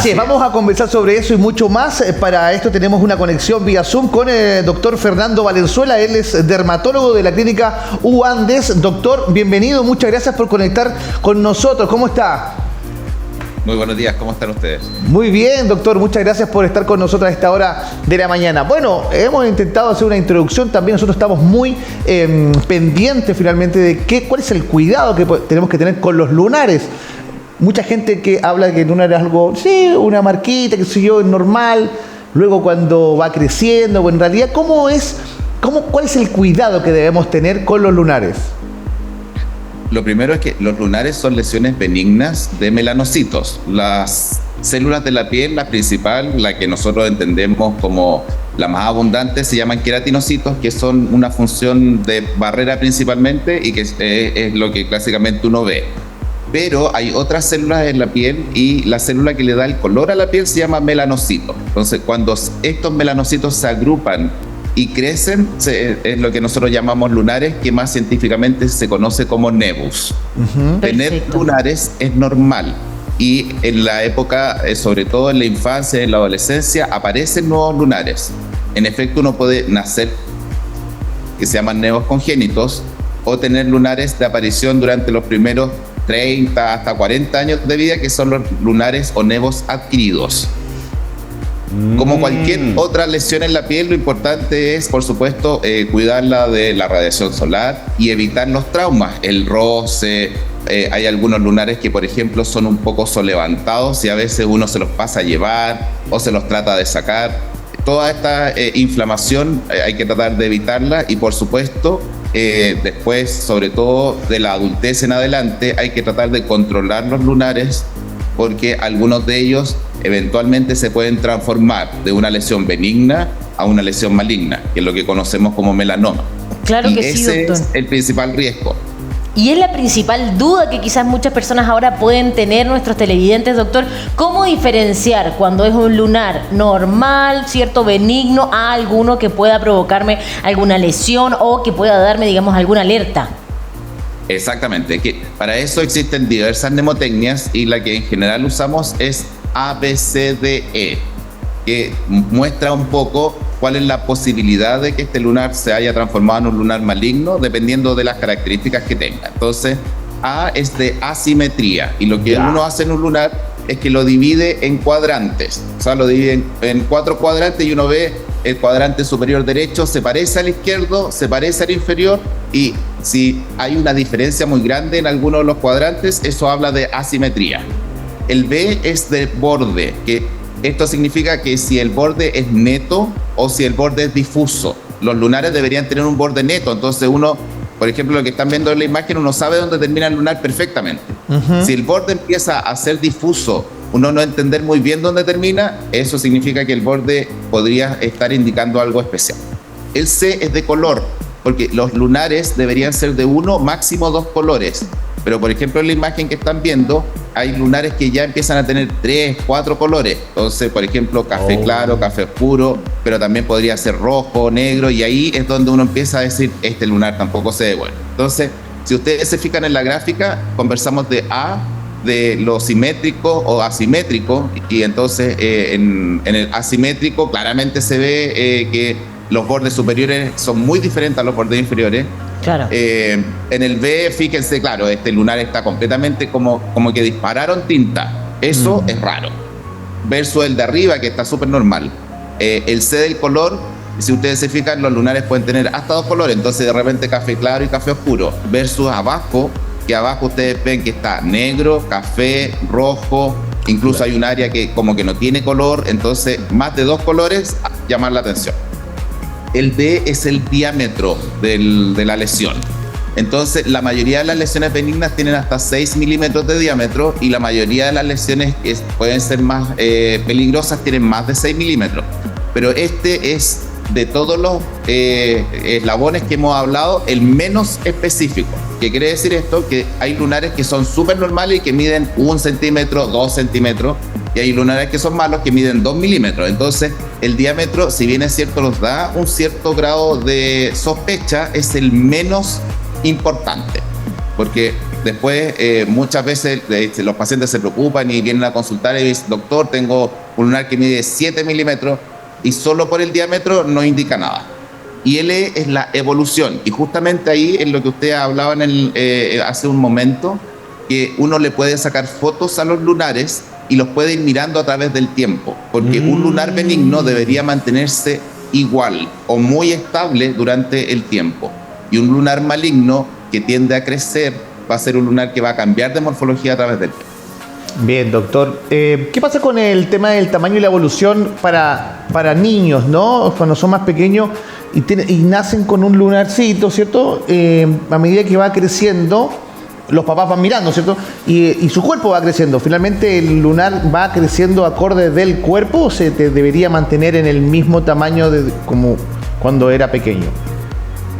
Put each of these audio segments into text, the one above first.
Sí, vamos a conversar sobre eso y mucho más. Para esto tenemos una conexión vía Zoom con el doctor Fernando Valenzuela. Él es dermatólogo de la clínica UAndes. Doctor, bienvenido. Muchas gracias por conectar con nosotros. ¿Cómo está? Muy buenos días. ¿Cómo están ustedes? Muy bien, doctor. Muchas gracias por estar con nosotros a esta hora de la mañana. Bueno, hemos intentado hacer una introducción. También nosotros estamos muy pendientes finalmente de cuál es el cuidado que tenemos que tener con los lunares. Mucha gente que habla que el lunar es algo, sí, una marquita, que sé yo, es normal. Luego cuando va creciendo, o en realidad, ¿cuál es el cuidado que debemos tener con los lunares? Lo primero es que los lunares son lesiones benignas de melanocitos. Las células de la piel, la principal, la que nosotros entendemos como la más abundante, se llaman queratinocitos, que son una función de barrera principalmente y que es lo que clásicamente uno ve. Pero hay otras células en la piel y la célula que le da el color a la piel se llama melanocito. Entonces, cuando estos melanocitos se agrupan y crecen, es lo que nosotros llamamos lunares, que más científicamente se conoce como nevus. Tener lunares es normal y en la época, sobre todo en la infancia y en la adolescencia, aparecen nuevos lunares. En efecto, uno puede nacer, que se llaman nevos congénitos, o tener lunares de aparición durante los primeros 30 hasta 40 años de vida, que son los lunares o nevos adquiridos. Como cualquier otra lesión en la piel, lo importante es, por supuesto, cuidarla de la radiación solar y evitar los traumas, el roce. Hay algunos lunares que, por ejemplo, son un poco solevantados y a veces uno se los pasa a llevar o se los trata de sacar. Toda esta inflamación hay que tratar de evitarla y, por supuesto, después, sobre todo de la adultez en adelante, hay que tratar de controlar los lunares porque algunos de ellos eventualmente se pueden transformar de una lesión benigna a una lesión maligna, que es lo que conocemos como melanoma. Claro que sí, doctor. Ese es el principal riesgo. Y es la principal duda que quizás muchas personas ahora pueden tener, nuestros televidentes, doctor. ¿Cómo diferenciar cuando es un lunar normal, cierto, benigno, a alguno que pueda provocarme alguna lesión o que pueda darme, digamos, alguna alerta? Exactamente, que para eso existen diversas mnemotecnias y la que en general usamos es ABCDE, que muestra un poco cuál es la posibilidad de que este lunar se haya transformado en un lunar maligno dependiendo de las características que tenga. Entonces, A es de asimetría y lo que uno hace en un lunar es que lo divide en cuadrantes. O sea, lo divide en 4 cuadrantes y uno ve el cuadrante superior derecho se parece al izquierdo, se parece al inferior y si hay una diferencia muy grande en alguno de los cuadrantes, eso habla de asimetría. El B es de borde, que esto significa que si el borde es neto o si el borde es difuso. Los lunares deberían tener un borde neto, entonces uno, por ejemplo, lo que están viendo en la imagen, uno sabe dónde termina el lunar perfectamente. Si el borde empieza a ser difuso, uno no entender muy bien dónde termina, eso significa que el borde podría estar indicando algo especial. El C es de color, porque los lunares deberían ser de 1, máximo 2 colores. Pero, por ejemplo, en la imagen que están viendo, hay lunares que ya empiezan a tener 3, 4 colores. Entonces, por ejemplo, café claro, café oscuro, pero también podría ser rojo, negro, y ahí es donde uno empieza a decir, este lunar tampoco se ve bueno. Entonces, si ustedes se fijan en la gráfica, conversamos de A, de lo simétrico o asimétrico, y entonces en el asimétrico claramente se ve que los bordes superiores son muy diferentes a los bordes inferiores. Claro. En el B, fíjense, claro, este lunar está completamente como que dispararon tinta. Eso es raro. Versus el de arriba, que está súper normal. El C del color, si ustedes se fijan, los lunares pueden tener hasta 2 colores. Entonces, de repente, café claro y café oscuro. Versus abajo, que abajo ustedes ven que está negro, café, rojo. Incluso hay un área que como que no tiene color. Entonces, más de 2 colores llaman la atención. El D es el diámetro de la lesión. Entonces, la mayoría de las lesiones benignas tienen hasta 6 milímetros de diámetro y la mayoría de las lesiones que pueden ser más peligrosas tienen más de 6 milímetros. Pero este es, de todos los eslabones que hemos hablado, el menos específico. ¿Qué quiere decir esto? Que hay lunares que son súper normales y que miden 1 centímetro, 2 centímetros, y hay lunares que son malos que miden 2 milímetros. Entonces, el diámetro, si bien es cierto, nos da un cierto grado de sospecha, es el menos importante. Porque Después, muchas veces los pacientes se preocupan y vienen a consultar y dicen, doctor, tengo un lunar que mide 7 milímetros y solo por el diámetro no indica nada. Y L es la evolución. Y justamente ahí es lo que ustedes hablaban hace un momento, que uno le puede sacar fotos a los lunares y los puede ir mirando a través del tiempo. Porque un lunar benigno debería mantenerse igual o muy estable durante el tiempo. Y un lunar maligno que tiende a crecer va a ser un lunar que va a cambiar de morfología a través del tiempo. Bien, doctor. ¿Qué pasa con el tema del tamaño y la evolución para niños, ¿no? Cuando son más pequeños y nacen con un lunarcito, ¿cierto? A medida que va creciendo, los papás van mirando, ¿cierto? Y su cuerpo va creciendo. Finalmente, ¿el lunar va creciendo acorde del cuerpo o se debería mantener en el mismo tamaño como cuando era pequeño?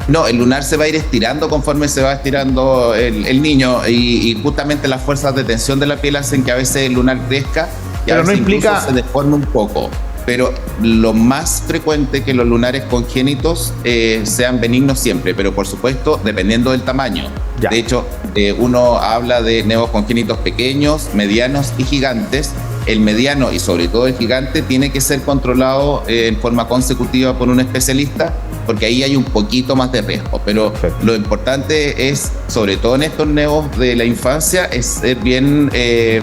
No, el lunar se va a ir estirando conforme se va estirando el niño y justamente las fuerzas de tensión de la piel hacen que a veces el lunar crezca y pero a veces no implica... incluso se deforme un poco. Pero lo más frecuente es que los lunares congénitos sean benignos siempre, pero por supuesto dependiendo del tamaño. Ya. De hecho, uno habla de nevos congénitos pequeños, medianos y gigantes. El mediano y sobre todo el gigante tiene que ser controlado en forma consecutiva por un especialista, porque ahí hay un poquito más de riesgo. Pero perfecto. Lo importante es, sobre todo en estos nevos de la infancia, es ser bien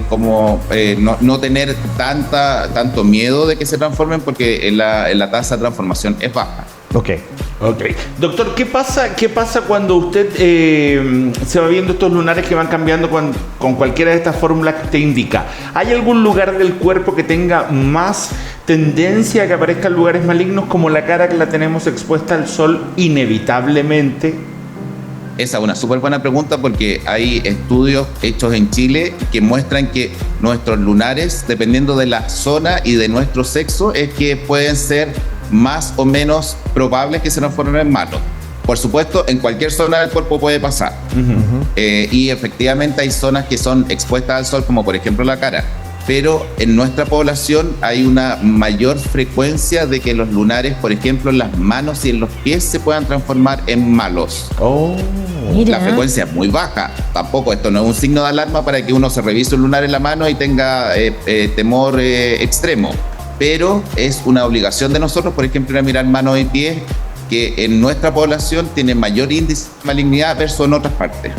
no tener tanto miedo de que se transformen, porque la tasa de transformación es baja. Ok. Doctor, ¿qué pasa cuando usted se va viendo estos lunares que van cambiando con cualquiera de estas fórmulas que usted indica? ¿Hay algún lugar del cuerpo que tenga más tendencia a que aparezcan lugares malignos, como la cara que la tenemos expuesta al sol inevitablemente? Esa es una súper buena pregunta, porque hay estudios hechos en Chile que muestran que nuestros lunares, dependiendo de la zona y de nuestro sexo, es que pueden ser más o menos probables que se nos formen en malos. Por supuesto, en cualquier zona del cuerpo puede pasar. Y efectivamente hay zonas que son expuestas al sol, como por ejemplo la cara. Pero en nuestra población hay una mayor frecuencia de que los lunares, por ejemplo, en las manos y en los pies, se puedan transformar en malos. Mira. La frecuencia es muy baja. Tampoco esto no es un signo de alarma para que uno se revise un lunar en la mano y tenga temor extremo. Pero es una obligación de nosotros, por ejemplo, ir a mirar manos y pies, que en nuestra población tiene mayor índice de malignidad versus en otras partes.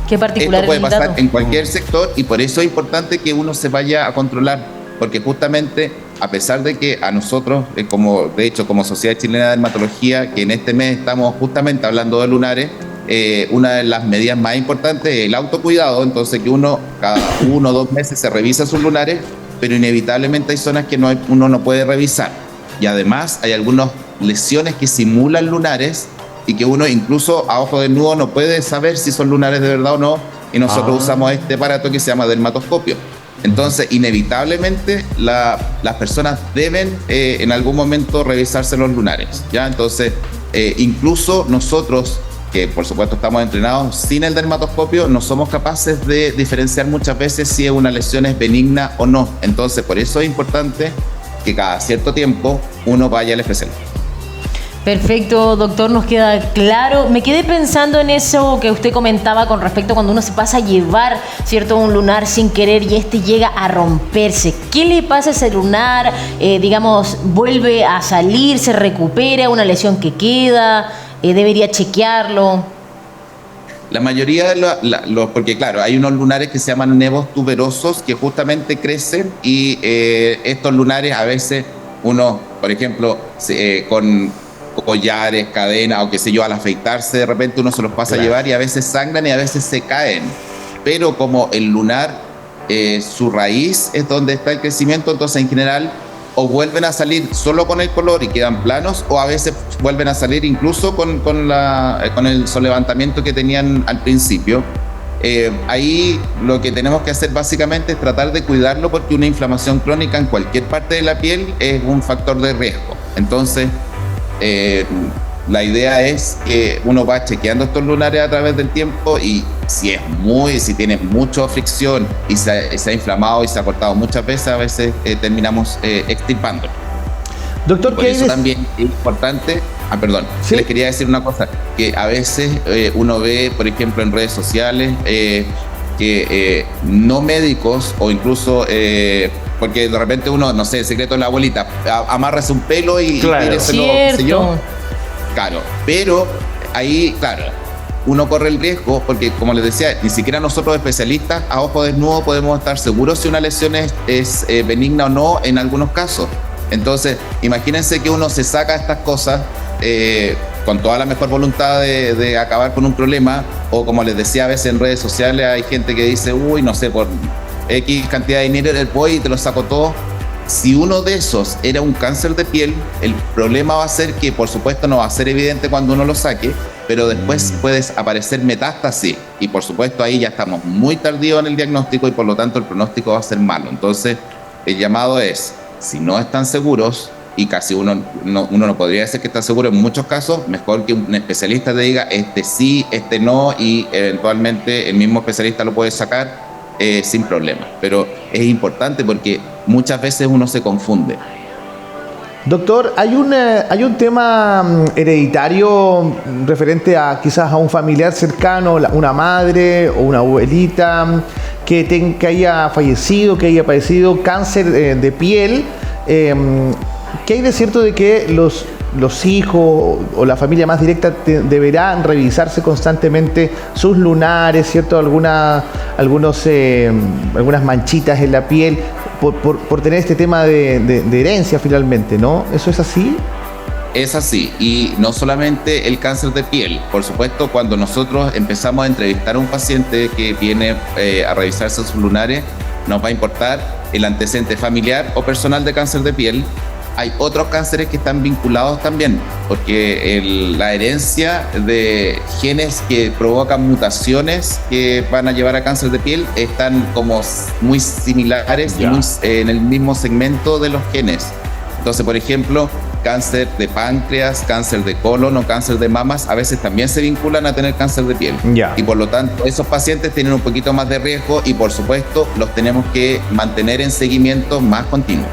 Qué particular. Esto puede el pasar dato. en cualquier sector, y por eso es importante que uno se vaya a controlar, porque justamente a pesar de que a nosotros, como Sociedad Chilena de Dermatología, que en este mes estamos justamente hablando de lunares, una de las medidas más importantes es el autocuidado. Entonces, que uno cada 1 o 2 meses se revisa sus lunares, pero inevitablemente hay zonas que uno no puede revisar. Y además hay algunas lesiones que simulan lunares y que uno incluso a ojo desnudo no puede saber si son lunares de verdad o no, y nosotros usamos este aparato que se llama dermatoscopio. Entonces, inevitablemente las personas deben en algún momento revisarse los lunares, ¿ya? Entonces, incluso nosotros, que por supuesto estamos entrenados sin el dermatoscopio, no somos capaces de diferenciar muchas veces si una lesión es benigna o no. Entonces, por eso es importante que cada cierto tiempo uno vaya al especialista. Perfecto, doctor, nos queda claro. Me quedé pensando en eso que usted comentaba con respecto a cuando uno se pasa a llevar, ¿cierto?, un lunar sin querer y este llega a romperse. ¿Qué le pasa a ese lunar? ¿Vuelve a salir, se recupera, una lesión que queda? ¿Debería chequearlo? La mayoría de porque claro, hay unos lunares que se llaman nevos tuberosos que justamente crecen, y estos lunares a veces uno, por ejemplo, con collares, cadenas o qué sé yo, al afeitarse de repente uno se los pasa a llevar y a veces sangran y a veces se caen. Pero como el lunar, su raíz es donde está el crecimiento, entonces en general o vuelven a salir solo con el color y quedan planos, o a veces vuelven a salir incluso con el solevantamiento que tenían al principio. Ahí lo que tenemos que hacer básicamente es tratar de cuidarlo, porque una inflamación crónica en cualquier parte de la piel es un factor de riesgo. Entonces, la idea es que uno va chequeando estos lunares a través del tiempo, y si tiene mucha fricción y se ha inflamado y se ha cortado muchas veces, a veces terminamos extirpándolo. Doctor, por ¿qué hay eso de- también es importante. Perdón, Sí. les quería decir una cosa, que a veces uno ve, por ejemplo, en redes sociales, que no médicos o incluso, porque de repente uno, no sé, el secreto de la abuelita, amárrese un pelo y Claro. tíreselo, qué sé yo. Cierto. Claro, pero ahí, claro, uno corre el riesgo porque, como les decía, ni siquiera nosotros especialistas a ojo desnudo podemos estar seguros si una lesión es benigna o no en algunos casos. Entonces, imagínense que uno se saca estas cosas con toda la mejor voluntad de acabar con un problema, o como les decía, a veces en redes sociales hay gente que dice, uy, no sé, por X cantidad de dinero voy y te lo saco todo. Si uno de esos era un cáncer de piel, el problema va a ser que, por supuesto, no va a ser evidente cuando uno lo saque, pero después puedes aparecer metástasis y, por supuesto, ahí ya estamos muy tardíos en el diagnóstico y, por lo tanto, el pronóstico va a ser malo. Entonces, el llamado es, si no están seguros, y casi uno no podría decir que está seguro en muchos casos, mejor que un especialista te diga, este sí, este no, y eventualmente el mismo especialista lo puede sacar sin problema. Pero es importante porque muchas veces uno se confunde. Doctor, hay un tema hereditario referente a quizás a un familiar cercano, una madre o una abuelita que haya fallecido, que haya padecido cáncer de piel. ¿Qué hay de cierto de que los hijos o la familia más directa deberán revisarse constantemente sus lunares, ¿cierto? Algunas manchitas en la piel por tener este tema de herencia finalmente, ¿no? ¿Eso es así? Es así, y no solamente el cáncer de piel. Por supuesto, cuando nosotros empezamos a entrevistar a un paciente que viene a revisarse sus lunares, nos va a importar el antecedente familiar o personal de cáncer de piel. Hay otros cánceres que están vinculados también, porque la herencia de genes que provocan mutaciones que van a llevar a cáncer de piel están como muy similares y en el mismo segmento de los genes. Entonces, por ejemplo, cáncer de páncreas, cáncer de colon o cáncer de mamas a veces también se vinculan a tener cáncer de piel. Ya. Y por lo tanto, esos pacientes tienen un poquito más de riesgo y, por supuesto, los tenemos que mantener en seguimiento más continuo.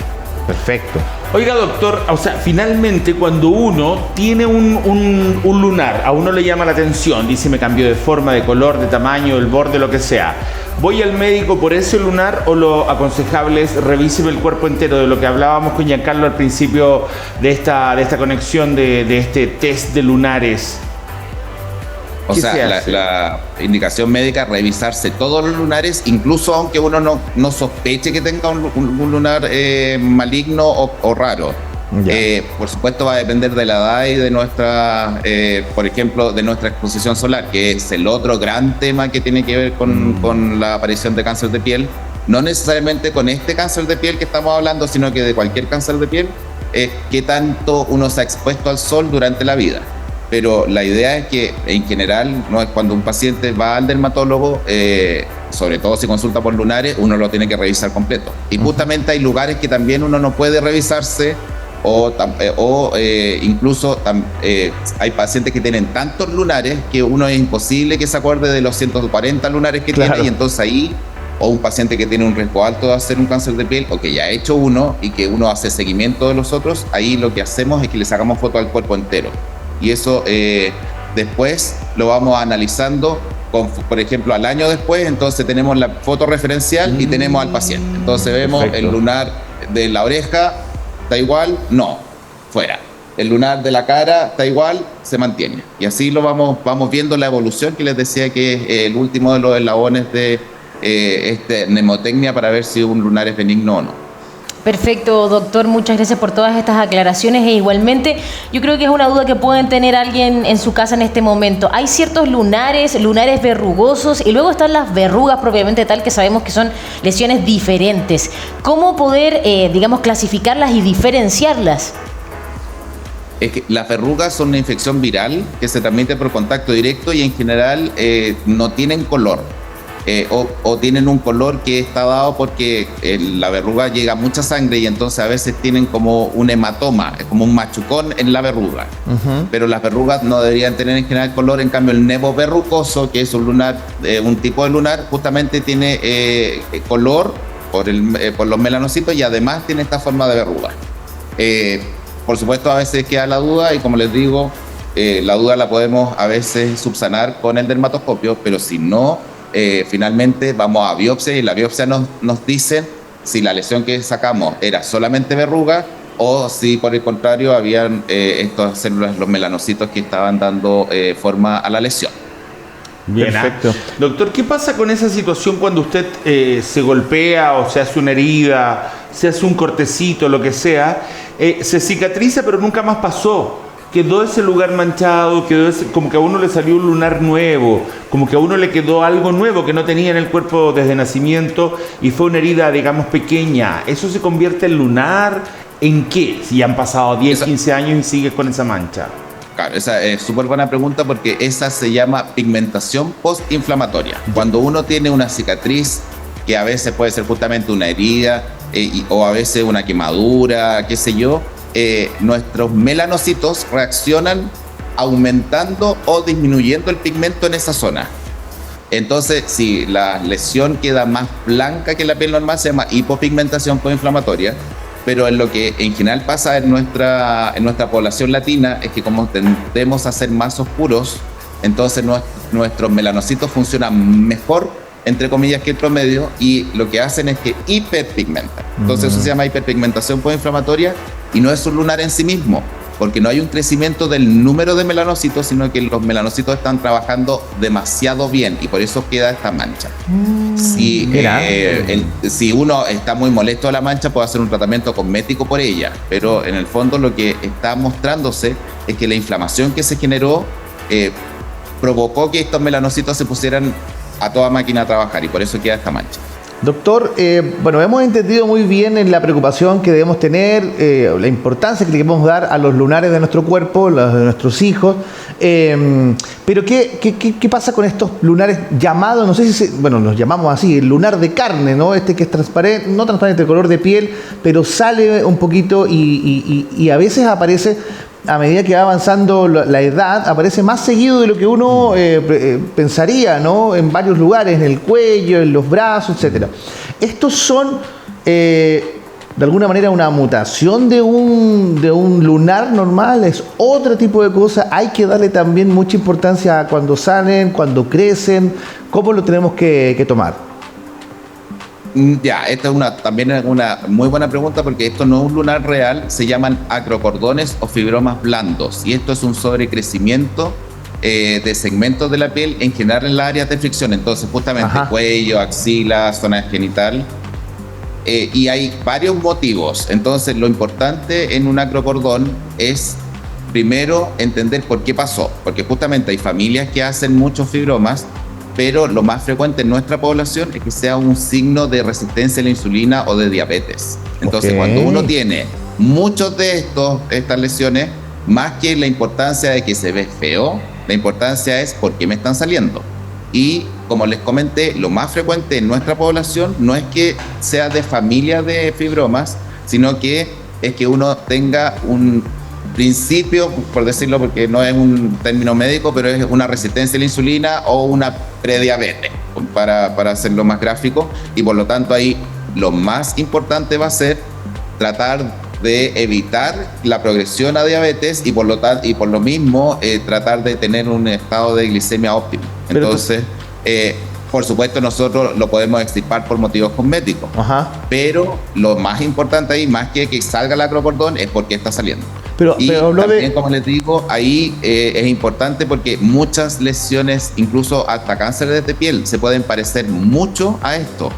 Perfecto. Oiga, doctor, o sea, finalmente cuando uno tiene un lunar, a uno le llama la atención, dice me cambió de forma, de color, de tamaño, el borde, lo que sea. ¿Voy al médico por ese lunar o lo aconsejable es revíseme el cuerpo entero? De lo que hablábamos con Giancarlo al principio de esta conexión de este test de lunares. O ¿Qué sea, se hace? la indicación médica es revisarse todos los lunares, incluso aunque uno no sospeche que tenga un lunar maligno o raro. Ya. Por supuesto va a depender de la edad y de nuestra, por ejemplo, de nuestra exposición solar, que es el otro gran tema que tiene que ver con la aparición de cáncer de piel. No necesariamente con este cáncer de piel que estamos hablando, sino que de cualquier cáncer de piel, qué tanto uno se ha expuesto al sol durante la vida. Pero la idea es que en general, no es cuando un paciente va al dermatólogo, sobre todo si consulta por lunares, uno lo tiene que revisar completo. Y justamente hay lugares que también uno no puede revisarse incluso hay pacientes que tienen tantos lunares que uno es imposible que se acuerde de los 140 lunares que Claro. tiene, y entonces ahí, o un paciente que tiene un riesgo alto de hacer un cáncer de piel o que ya ha hecho uno y que uno hace seguimiento de los otros, ahí lo que hacemos es que le sacamos foto al cuerpo entero. Y eso después lo vamos analizando, por ejemplo, al año después, entonces tenemos la foto referencial y tenemos al paciente. Entonces vemos Perfecto. el lunar de la oreja, ¿está igual? No, fuera. El lunar de la cara, ¿está igual? Se mantiene. Y así lo vamos viendo la evolución que les decía que es el último de los eslabones de mnemotecnia para ver si un lunar es benigno o no. Perfecto, doctor. Muchas gracias por todas estas aclaraciones e igualmente yo creo que es una duda que pueden tener alguien en su casa en este momento. Hay ciertos lunares verrugosos y luego están las verrugas propiamente tal, que sabemos que son lesiones diferentes. ¿Cómo poder, clasificarlas y diferenciarlas? Es que las verrugas son una infección viral que se transmite por contacto directo y en general no tienen color. O tienen un color que está dado porque la verruga llega mucha sangre y entonces a veces tienen como un hematoma, como un machucón en la verruga. Ujú. Pero las verrugas no deberían tener en general color. En cambio, el nevo verrucoso, que es un lunar, un tipo de lunar, justamente tiene color por los melanocitos y además tiene esta forma de verruga. por supuesto, a veces queda la duda y como les digo, la duda la podemos a veces subsanar con el dermatoscopio, pero si no, finalmente vamos a biopsia y la biopsia nos dice si la lesión que sacamos era solamente verruga o si por el contrario habían estas células, los melanocitos que estaban dando forma a la lesión. Bien, perfecto. Doctor, ¿qué pasa con esa situación cuando usted se golpea o se hace una herida, se hace un cortecito, lo que sea, se cicatriza pero nunca más pasó? Quedó ese lugar manchado, como que a uno le salió un lunar nuevo, como que a uno le quedó algo nuevo que no tenía en el cuerpo desde nacimiento y fue una herida, digamos, pequeña. ¿Eso se convierte en lunar? ¿En qué? Si han pasado 10, 15 años y sigues con esa mancha. Claro, esa es súper buena pregunta porque esa se llama pigmentación postinflamatoria. Cuando uno tiene una cicatriz, que a veces puede ser justamente una herida o a veces una quemadura, qué sé yo, nuestros melanocitos reaccionan aumentando o disminuyendo el pigmento en esa zona. Entonces, si la lesión queda más blanca que la piel normal, se llama hipopigmentación postinflamatoria. Pero en lo que en general pasa en nuestra población latina es que como tendemos a ser más oscuros, entonces nuestros melanocitos funcionan mejor, entre comillas, que el promedio, y lo que hacen es que hiperpigmentan. Entonces eso se llama hiperpigmentación postinflamatoria y no es un lunar en sí mismo, porque no hay un crecimiento del número de melanocitos, sino que los melanocitos están trabajando demasiado bien y por eso queda esta mancha. Si uno está muy molesto de la mancha, puede hacer un tratamiento cosmético por ella, pero en el fondo lo que está mostrándose es que la inflamación que se generó provocó que estos melanocitos se pusieran a toda máquina a trabajar y por eso queda esta mancha. Doctor, bueno, hemos entendido muy bien en la preocupación que debemos tener, la importancia que le debemos dar a los lunares de nuestro cuerpo, los de nuestros hijos, pero ¿qué pasa con estos lunares llamados, no sé si los llamamos así, el lunar de carne, ¿no? Este que es transparente, no transparente de color de piel, pero sale un poquito y a veces aparece, a medida que va avanzando la edad, aparece más seguido de lo que uno pensaría, ¿no? En varios lugares, en el cuello, en los brazos, etcétera. ¿Estos son, de alguna manera, una mutación de un lunar normal? ¿Es otro tipo de cosa? ¿Hay que darle también mucha importancia a cuando salen, cuando crecen? ¿Cómo lo tenemos que tomar? Ya, esta también es una muy buena pregunta porque esto no es un lunar real, se llaman acrocordones o fibromas blandos y esto es un sobrecrecimiento de segmentos de la piel en general en las áreas de fricción, entonces justamente cuello, axila, zona genital y hay varios motivos. Entonces lo importante en un acrocordón es primero entender por qué pasó, porque justamente hay familias que hacen muchos fibromas, pero lo más frecuente en nuestra población es que sea un signo de resistencia a la insulina o de diabetes. Entonces, cuando uno tiene muchos de estas lesiones, más que la importancia de que se ve feo, la importancia es por qué me están saliendo. Y como les comenté, lo más frecuente en nuestra población no es que sea de familia de fibromas, sino que es que uno tenga un principio, por decirlo porque no es un término médico, pero es una resistencia a la insulina o una prediabetes, para hacerlo más gráfico, y por lo tanto ahí lo más importante va a ser tratar de evitar la progresión a diabetes y por lo mismo tratar de tener un estado de glicemia óptimo. Entonces, por supuesto, nosotros lo podemos extirpar por motivos cosméticos, pero lo más importante ahí, más que salga el acrocordón, es porque está saliendo. Pero también, como les digo, ahí es importante porque muchas lesiones, incluso hasta cánceres de piel, se pueden parecer mucho a esto.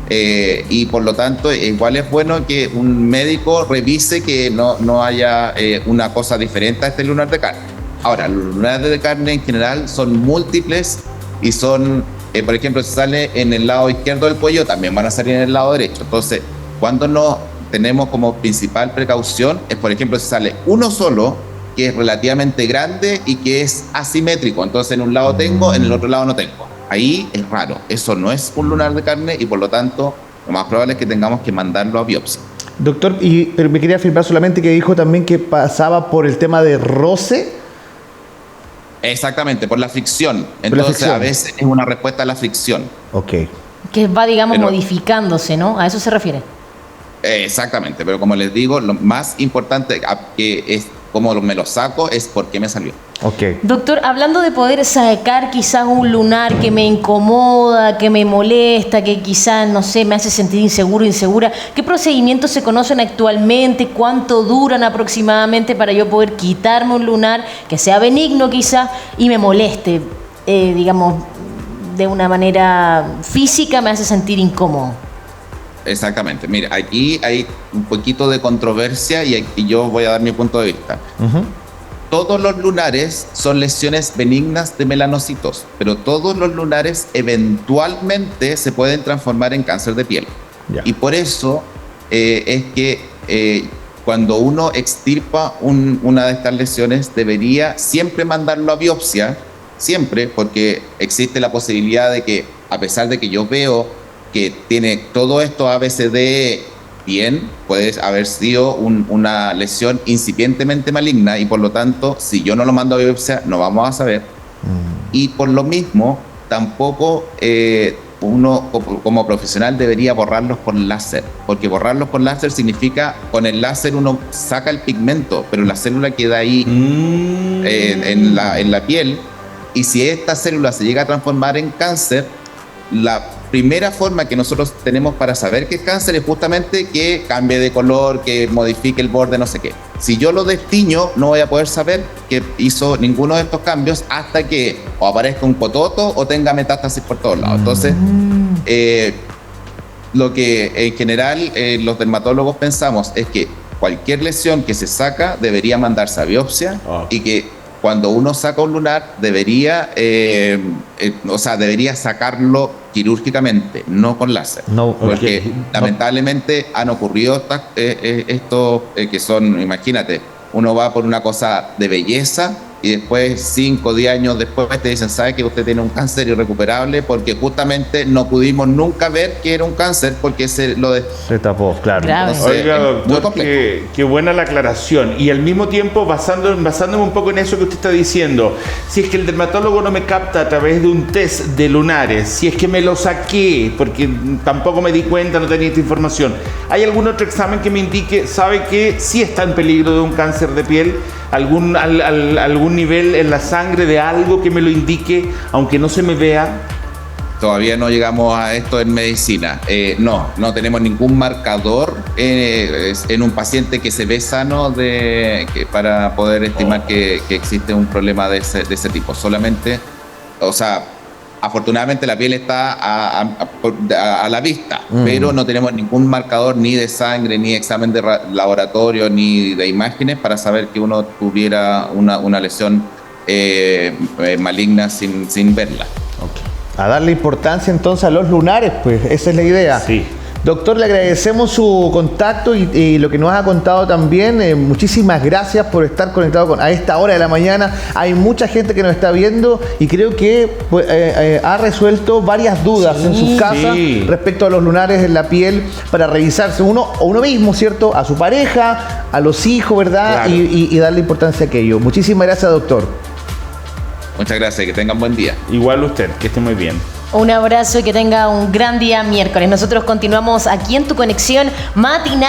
Y por lo tanto, igual es bueno que un médico revise que no haya una cosa diferente a este lunar de carne. Ahora, los lunares de carne en general son múltiples y son, por ejemplo, si sale en el lado izquierdo del cuello, también van a salir en el lado derecho. Entonces, cuando no tenemos como principal precaución es, por ejemplo, si sale uno solo, que es relativamente grande y que es asimétrico. Entonces, en un lado tengo, en el otro lado no tengo. Ahí es raro. Eso no es un lunar de carne y, por lo tanto, lo más probable es que tengamos que mandarlo a biopsia. Doctor, pero me quería afirmar solamente que dijo también que pasaba por el tema de roce. Exactamente, por la fricción. Entonces, a veces es una respuesta a la fricción. Ok. Que va, digamos, modificándose, ¿no? ¿A eso se refiere? Exactamente, pero como les digo, lo más importante que es cómo me lo saco es por qué me salió. Ok. Doctor, hablando de poder sacar quizás un lunar que me incomoda, que me molesta, que quizás, no sé, me hace sentir inseguro, insegura, ¿qué procedimientos se conocen actualmente? ¿Cuánto duran aproximadamente para yo poder quitarme un lunar que sea benigno quizás y me moleste, digamos, de una manera física, me hace sentir incómodo? Exactamente. Mira, aquí hay un poquito de controversia y yo voy a dar mi punto de vista. Todos los lunares son lesiones benignas de melanocitos, pero todos los lunares eventualmente se pueden transformar en cáncer de piel. Ya. Y por eso es que cuando uno extirpa una de estas lesiones, debería siempre mandarlo a biopsia, siempre, porque existe la posibilidad de que, a pesar de que yo veo que tiene todo esto ABCD bien, puede haber sido una lesión incipientemente maligna y por lo tanto, si yo no lo mando a biopsia, no vamos a saber. Y por lo mismo, tampoco uno como profesional debería borrarlos con láser, porque borrarlos con láser significa, con el láser uno saca el pigmento, pero la célula queda ahí en la piel, y si esta célula se llega a transformar en cáncer, la primera forma que nosotros tenemos para saber que es cáncer es justamente que cambie de color, que modifique el borde, no sé qué. Si yo lo destiño, no voy a poder saber que hizo ninguno de estos cambios hasta que o aparezca un cototo o tenga metástasis por todos lados. Entonces, lo que en general los dermatólogos pensamos es que cualquier lesión que se saca debería mandarse a biopsia y que cuando uno saca un lunar debería sacarlo quirúrgicamente, no con láser. No, porque lamentablemente han ocurrido estos que son, imagínate, uno va por una cosa de belleza y después 5 o 10 años después te dicen, ¿sabe que usted tiene un cáncer irrecuperable? Porque justamente no pudimos nunca ver que era un cáncer porque se tapó, claro. Entonces, Oiga, doctor, qué buena la aclaración. Y al mismo tiempo, basándome un poco en eso que usted está diciendo, si es que el dermatólogo no me capta a través de un test de lunares, si es que me lo saqué, porque tampoco me di cuenta, no tenía esta información, ¿hay algún otro examen que me indique, sabe que sí está en peligro de un cáncer de piel? ¿Algún nivel en la sangre de algo que me lo indique, aunque no se me vea? Todavía no llegamos a esto en medicina. No tenemos ningún marcador en un paciente que se ve sano para poder estimar que existe un problema de ese tipo. Solamente, afortunadamente la piel está a la vista, pero no tenemos ningún marcador ni de sangre, ni examen de laboratorio, ni de imágenes para saber que uno tuviera una lesión maligna sin verla. A darle importancia entonces a los lunares, pues esa es la idea. Sí. Doctor, le agradecemos su contacto y lo que nos ha contado también. Muchísimas gracias por estar conectado a esta hora de la mañana. Hay mucha gente que nos está viendo y creo que ha resuelto varias dudas en sus casas respecto a los lunares en la piel para revisarse uno mismo, ¿cierto? A su pareja, a los hijos, ¿verdad? Claro. Y darle importancia a aquello. Muchísimas gracias, doctor. Muchas gracias, que tengan buen día. Igual usted, que esté muy bien. Un abrazo y que tenga un gran día miércoles. Nosotros continuamos aquí en Tu Conexión Matinal.